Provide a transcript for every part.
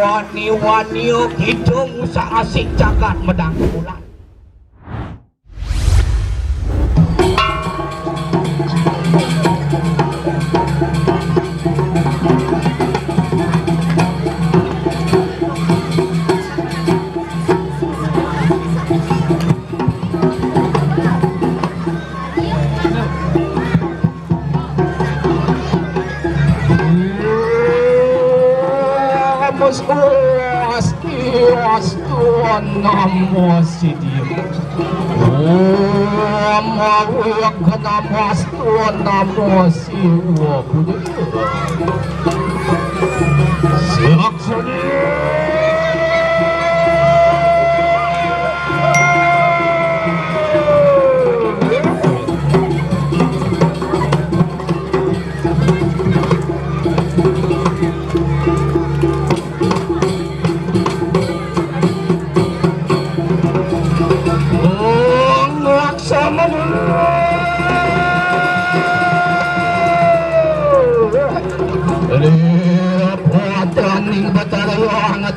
wani-wani hidung sa asik jagat medang bulan. Namo Siddhi Om Namastu Namo Siwa Buddha Saksani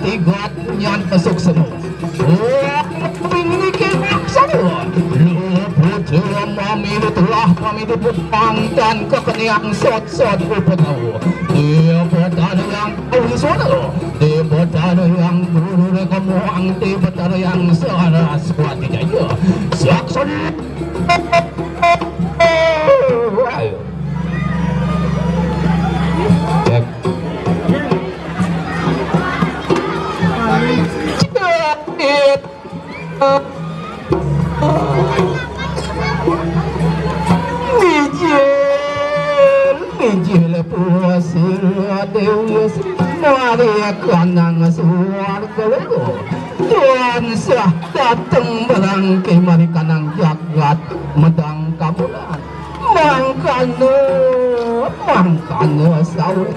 tigat nyan pasok sa mo. Pinigil sa mo. Lupot sa maminit lah pamidipot pangtan kakaniyang sot-sot upot ako. Dipotano yang uliso na lo. Dipotano yang guru na kamo ang dipotano yang saras kwati kayo. Sakson. Ayo. Mijil puasir deus Maria kanang suarga lego Tuhan sah datang merangkai mari kanang jagat medang kabulan mangkano sawit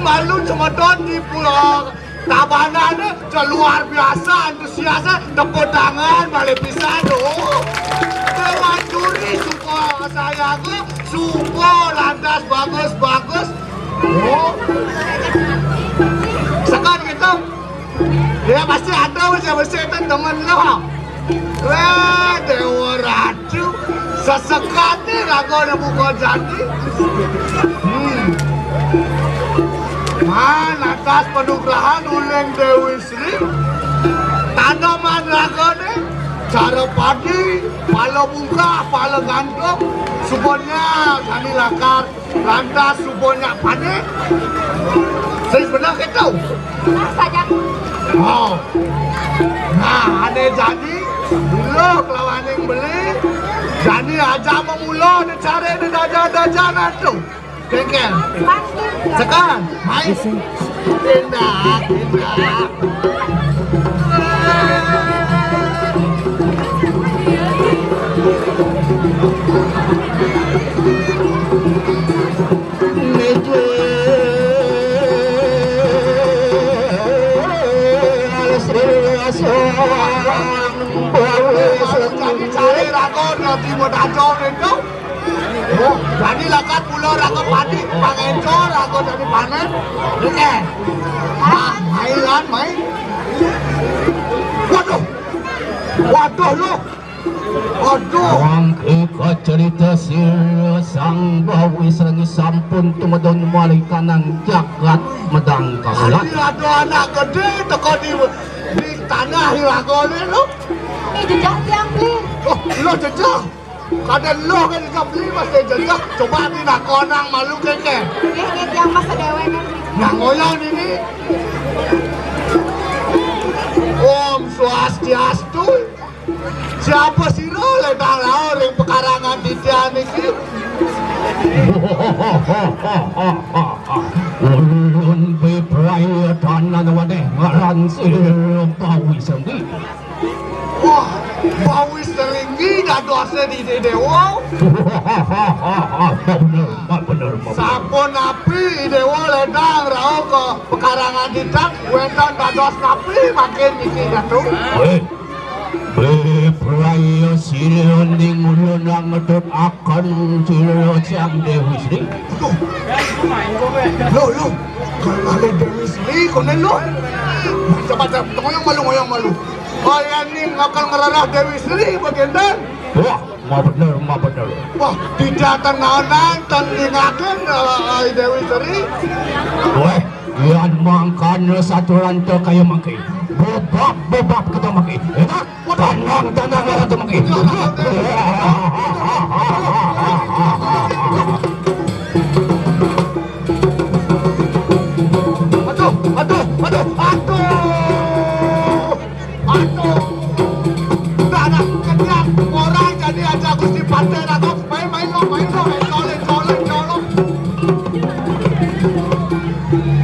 malu cuma don di pulau Tabanan luar biasa antusiasnya tepuk tangan balik pisan Dewan juri suka saya suka lantas bagus sekarang gitu ya pasti ada bersih-bersih temen lo Dewa Ratu sesekati ragu ada buka janji atas penugrahan uleng Dewi Sri tanaman ragone cara padi pala bunga pala gantung subonya kami lakar lantas subonya panik saya benar kita saja ada jadi lo kelawan yang beli jadi aja memulai ada cara ini daja tuh Kengkel, sekarang, main, tindak. Cari rakon nanti mau dacor itu. Jadi lakat pulau raga padi pangencor raga dari panen mainan main waduh lu Wangke cerita sir sang bawi serangi sampun tumadon malay kanang jagat medang kabulan. Aduh anak gede teko di tanah hilagone lu. Ini jejak tiang beli. Oh, lo jejak. Kadang lo kan jejak beli masih jejak. Coba ni nak konang malu keke. Ini tiang masa dewe kan. Yang ngoyang ini. Om Swastiastu. Siapa sih lo ledang laur yang pekarangan di tiang ini? Ulun bepraya tanan wadeh ngaran sir Bawi Senggi. Wah, Bawi Senggi dah dosa di dewa. Bener. Sampun napi dewa ledang rau ke pekarangan di tiang. Wentan dah dos napi makin mikir jatuh. Bepraya silon ding ulun ang ngetut akan silon siang Dewi Sri. Lo, kalau ada Dewi Sri, kau ni lo. Macam-macam, ngoyong malu. Kaya ni akan ngerarah Dewi Sri bagian. Wah, ma bener. Wah, tidak tenang tandingakan Dewi Sri. Weh, yan mangkan satu rantai kayu mangki. Bebab kita mangki. Tanang kita mangki. Aduh. Dah kenyang orang jadi aja Gusti Pantai atau main lo. Colong.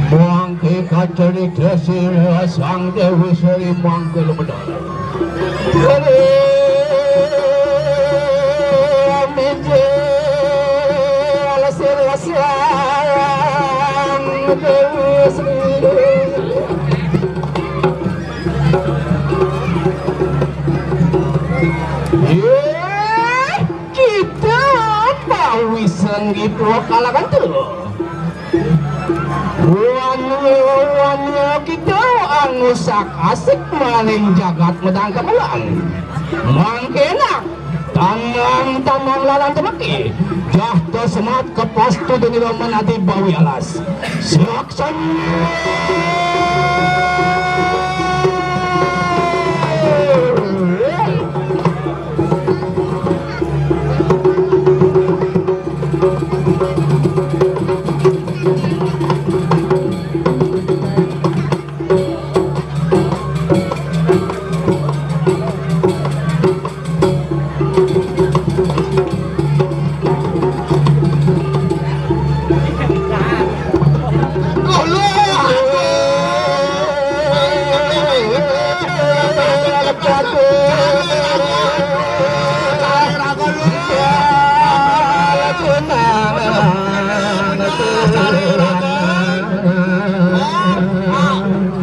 Mangki kacari kesir sang Dewi Sri mangki lo benar. Meje alasir sang Dewi Sri. Kita Bawi Senggi dua kalangan tu. Wanyo kita angusak asik maling jagat medang kemulan. Mangkenak tamang lalang temaki. Jahto semat kepastu dengan menati Bawi alas. Siaksan.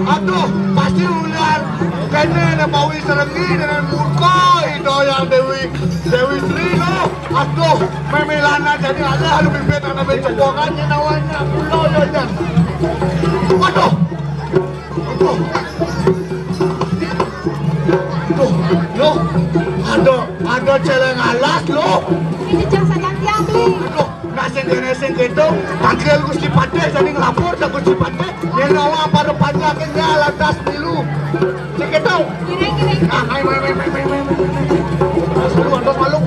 Aduh, pasti ular. Kayaknya Bawi Senggi dengan muka itu yang Dewi Sri lo. Aduh, memilana jadi ada lebih benar lebih copokannya nawanya pulau ya. Aduh. Lo, ada celeng alas lo. Ini jejak sadang tiang beli. Aduh, naseng gitu. Panggil Gusti Pantai jadi ngelapor ke Gusti Pantai. Yang nawa pada panjangin dia lantas milu. Sikit tau. Kira-kira. Ah, main. Atas malu.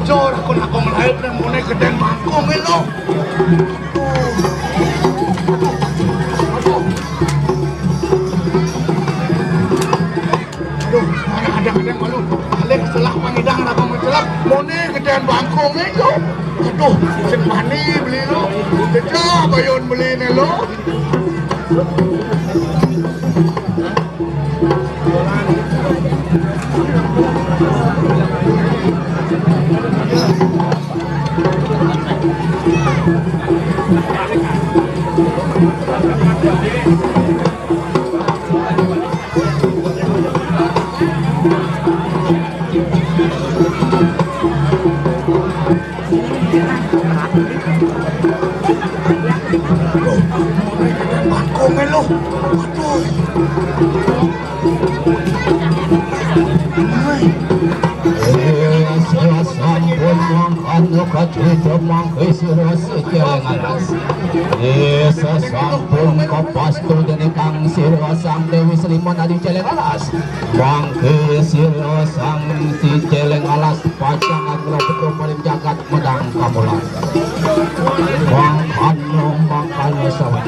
Jor aku nak melahir dan mulai gedeng mangkung lo. Ada malu. Alik selah pangidang nak mencelak. Mulai gedeng mangkung lo. Aduh, sing mani beli lo. Jejak bayon beli ni lo. Bangkong lo. Saya sampun mangkan kacita mangkai sirah sejalan alas. sampun kapastu dening Kang Sira Sang Dewi Sri Manadi Celeng Alas mangke Sira Sang si Celeng Alas pacang agra putra paling jagat medang kamulan mangkano mangkano sawet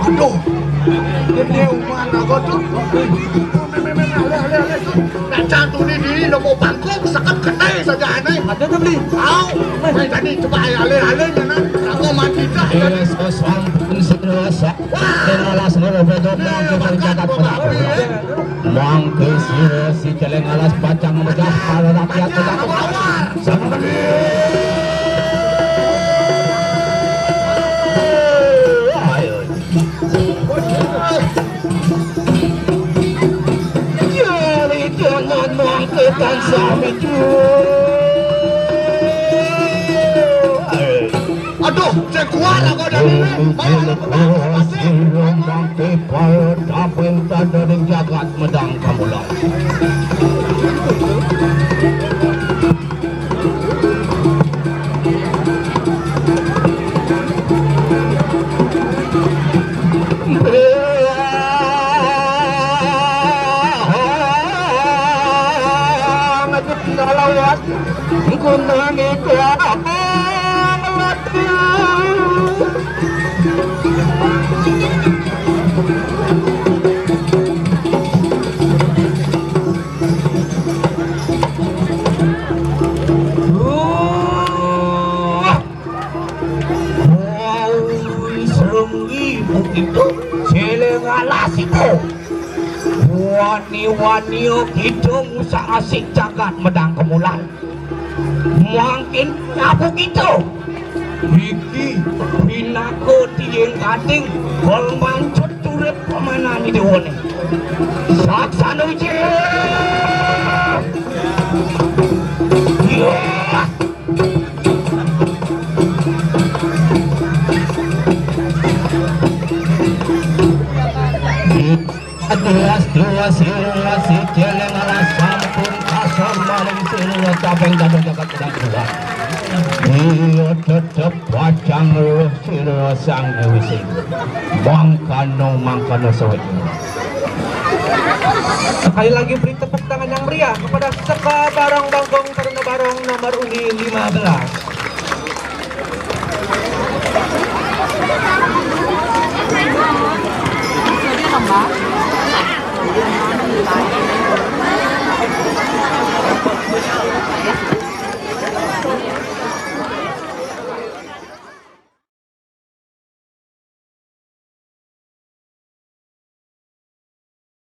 Aduh, dia mana kau tu? Nak cantu ni diri nak mau bangkok sekat kedai saja aneh. Ada tu beli. Tahu? Main tadi coba alih-alih jangan. Aku mati dah. sampun Sira Sang Celeng Alas merebedok mangke paling jagat medang kamulan mangke Sira si Celeng Alas pacang megah para rakyat medang kamulan sang jangan mengkekan sami Aduh, saya kuat lah kau dari ni. mangke para dapeng dari jagat medang kamulan lawat kunang itu itu Celeng Alas itu wani-wani hidung sang asik jagat medang kamulan mungkin apa gitu iki pinako tiyeng gading kol mancut turep pemanan di wone saksana uji dua Sira si Celeng Alas sampun kasar maling Sira capeng jagat jagat medang kamulan iya tetep pacang Sira Sang Dewi Sri mangkano sawit Sekali lagi beri tepuk tangan yang meriah kepada Seka Barong Bangkong Taruna Barong nomor undi 15. Jadi tambah.